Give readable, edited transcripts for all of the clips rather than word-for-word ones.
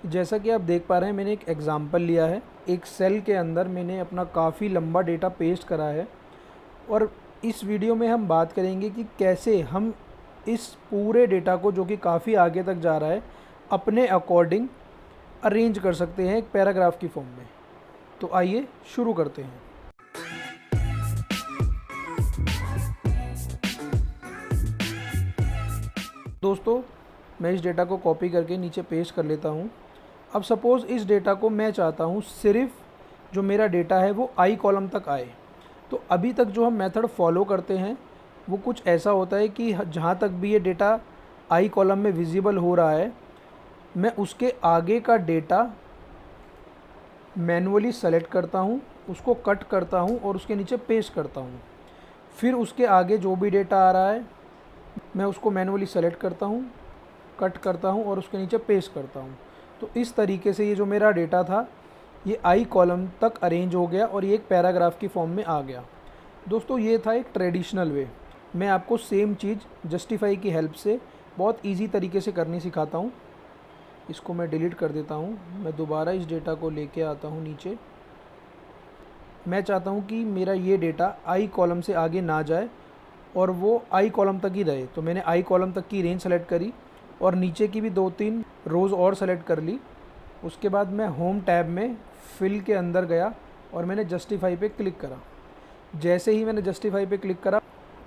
जैसा कि आप देख पा रहे हैं, मैंने एक एग्ज़ाम्पल लिया है। एक सेल के अंदर मैंने अपना काफ़ी लंबा डेटा पेस्ट करा है और इस वीडियो में हम बात करेंगे कि कैसे हम इस पूरे डेटा को, जो कि काफ़ी आगे तक जा रहा है, अपने अकॉर्डिंग अरेंज कर सकते हैं एक पैराग्राफ की फॉर्म में। तो आइए शुरू करते हैं। दोस्तों, मैं इस डेटा को कॉपी करके नीचे पेस्ट कर लेता हूँ। अब सपोज़ इस डेटा को मैं चाहता हूँ सिर्फ जो मेरा डेटा है वो आई कॉलम तक आए। तो अभी तक जो हम मेथड फॉलो करते हैं वो कुछ ऐसा होता है कि जहाँ तक भी ये डेटा आई कॉलम में विजिबल हो रहा है, मैं उसके आगे का डेटा मैनुअली सेलेक्ट करता हूँ, उसको कट करता हूँ और उसके नीचे पेस्ट करता हूँ। फिर उसके आगे जो भी डेटा आ रहा है मैं उसको मैनुअली सेलेक्ट करता हूँ, कट करता हूँ और उसके नीचे पेस्ट करता हूँ। तो इस तरीके से ये जो मेरा डेटा था ये आई कॉलम तक अरेंज हो गया और ये एक पैराग्राफ की फॉर्म में आ गया। दोस्तों, ये था एक ट्रेडिशनल वे। मैं आपको सेम चीज़ जस्टिफाई की हेल्प से बहुत इजी तरीके से करनी सिखाता हूँ। इसको मैं डिलीट कर देता हूँ। मैं दोबारा इस डेटा को लेके आता हूँ नीचे। मैं चाहता हूँ कि मेरा ये डेटा आई कॉलम से आगे ना जाए और वो आई कॉलम तक ही रहे। तो मैंने आई कॉलम तक की रेंज सेलेक्ट करी और नीचे की भी 2-3 रोज़ और सेलेक्ट कर ली। उसके बाद मैं होम टैब में फिल के अंदर गया और मैंने जस्टिफाई पे क्लिक करा। जैसे ही मैंने जस्टिफाई पे क्लिक करा,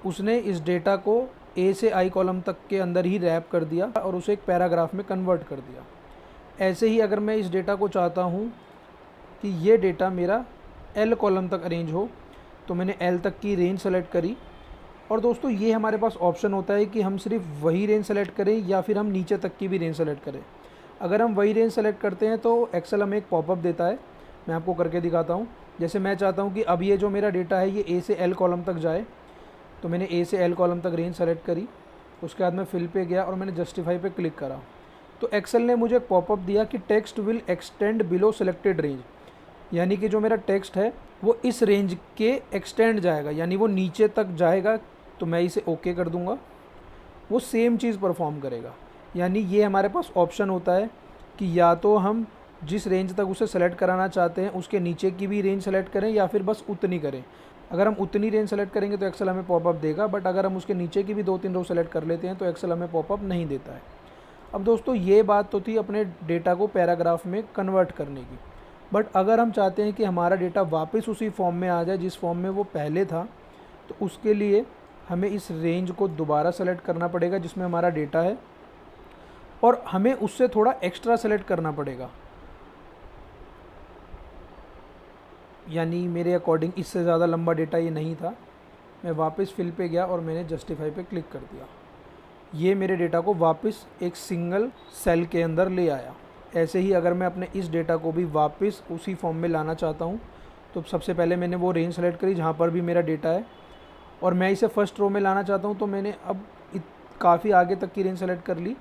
उसने इस डेटा को ए से आई कॉलम तक के अंदर ही रैप कर दिया और उसे एक पैराग्राफ में कन्वर्ट कर दिया। ऐसे ही अगर मैं इस डेटा को चाहता हूँ कि ये डेटा मेरा एल कॉलम तक अरेंज हो, तो मैंने एल तक की रेंज सेलेक्ट करी। और दोस्तों, ये हमारे पास ऑप्शन होता है कि हम सिर्फ वही रेंज सेलेक्ट करें या फिर हम नीचे तक की भी रेंज सेलेक्ट करें। अगर हम वही रेंज सेलेक्ट करते हैं तो एक्सेल हमें एक पॉपअप देता है। मैं आपको करके दिखाता हूँ। जैसे मैं चाहता हूँ कि अब ये जो मेरा डेटा है ये ए से एल कॉलम तक जाए, तो मैंने ए से एल कॉलम तक रेंज सेलेक्ट करी। उसके बाद मैं फिल पे गया और मैंने जस्टिफाई पे क्लिक करा। तो एक्सेल ने मुझे एक पॉपअप दिया कि text will extend below selected range, यानी कि जो मेरा टेक्स्ट है वो इस रेंज के एक्सटेंड जाएगा, यानी वो नीचे तक जाएगा। तो मैं इसे ओके कर दूंगा, वो सेम चीज़ परफॉर्म करेगा। यानी ये हमारे पास ऑप्शन होता है कि या तो हम जिस रेंज तक उसे सेलेक्ट कराना चाहते हैं उसके नीचे की भी रेंज सेलेक्ट करें या फिर बस उतनी करें। अगर हम उतनी रेंज सेलेक्ट करेंगे तो एक्सेल हमें पॉपअप देगा, बट अगर हम उसके नीचे की भी 2-3 रो सेलेक्ट कर लेते हैं तो एक्सेल हमें पॉपअप नहीं देता है। अब दोस्तों, ये बात तो थी अपने डेटा को पैराग्राफ में कन्वर्ट करने की। बट अगर हम चाहते हैं कि हमारा डेटा वापस उसी फॉर्म में आ जाए जिस फॉर्म में वो पहले था, तो उसके लिए हमें इस रेंज को दोबारा सेलेक्ट करना पड़ेगा जिसमें हमारा डेटा है, और हमें उससे थोड़ा एक्स्ट्रा सेलेक्ट करना पड़ेगा। यानी मेरे अकॉर्डिंग इससे ज़्यादा लंबा डेटा ये नहीं था। मैं वापस फिल पे गया और मैंने जस्टिफाई पे क्लिक कर दिया। ये मेरे डेटा को वापस एक सिंगल सेल के अंदर ले आया। ऐसे ही अगर मैं अपने इस डेटा को भी वापस उसी फॉर्म में लाना चाहता हूँ, तो सबसे पहले मैंने वो रेंज सेलेक्ट करी जहाँ पर भी मेरा डेटा है, और मैं इसे फर्स्ट रो में लाना चाहता हूँ। तो मैंने अब काफ़ी आगे तक की रेंज सेलेक्ट कर ली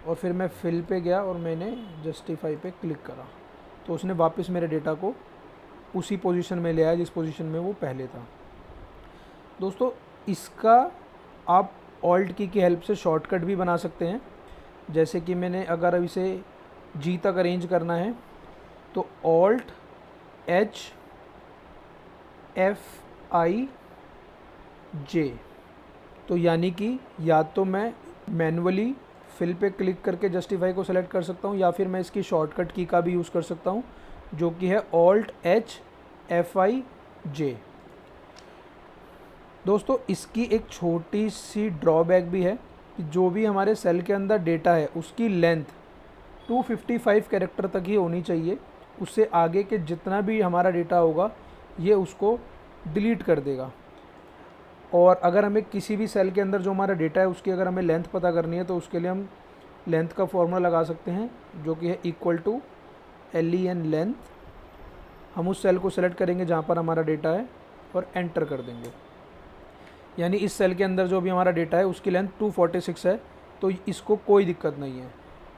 और फिर मैं फिल पे गया और मैंने जस्टिफाई पे क्लिक करा। तो उसने वापस मेरे डेटा को उसी पोजीशन में ले आया जिस पोजीशन में वो पहले था। दोस्तों, इसका आप ऑल्ट की हेल्प से शॉर्टकट भी बना सकते हैं। जैसे कि मैंने अगर अब इसे जी तक अरेंज करना है तो ऑल्ट एच एफ आई जे, तो यानी कि या तो मैं मैनुअली फिल पे क्लिक करके जस्टिफाई को सेलेक्ट कर सकता हूँ या फिर मैं इसकी शॉर्टकट की का भी यूज़ कर सकता हूँ, जो कि है ऑल्ट एच एफ आई जे। दोस्तों, इसकी एक छोटी सी ड्रॉबैक भी है कि जो भी हमारे सेल के अंदर डेटा है उसकी लेंथ 255 कैरेक्टर तक ही होनी चाहिए। उससे आगे के जितना भी हमारा डेटा होगा ये उसको डिलीट कर देगा। और अगर हमें किसी भी सेल के अंदर जो हमारा डेटा है उसकी अगर हमें लेंथ पता करनी है तो उसके लिए हम लेंथ का फॉर्मूला लगा सकते हैं, जो कि है इक्वल टू len लेंथ। हम उस सेल को सेलेक्ट करेंगे जहाँ पर हमारा डेटा है और एंटर कर देंगे। यानी इस सेल के अंदर जो भी हमारा डेटा है उसकी लेंथ 246 है, तो इसको कोई दिक्कत नहीं है।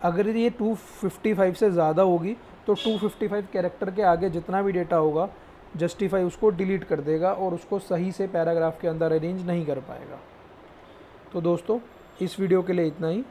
अगर ये 255 से ज़्यादा होगी तो 255 कैरेक्टर के आगे जितना भी डेटा होगा जस्टिफाई उसको डिलीट कर देगा और उसको सही से पैराग्राफ के अंदर अरेंज नहीं कर पाएगा। तो दोस्तों, इस वीडियो के लिए इतना ही।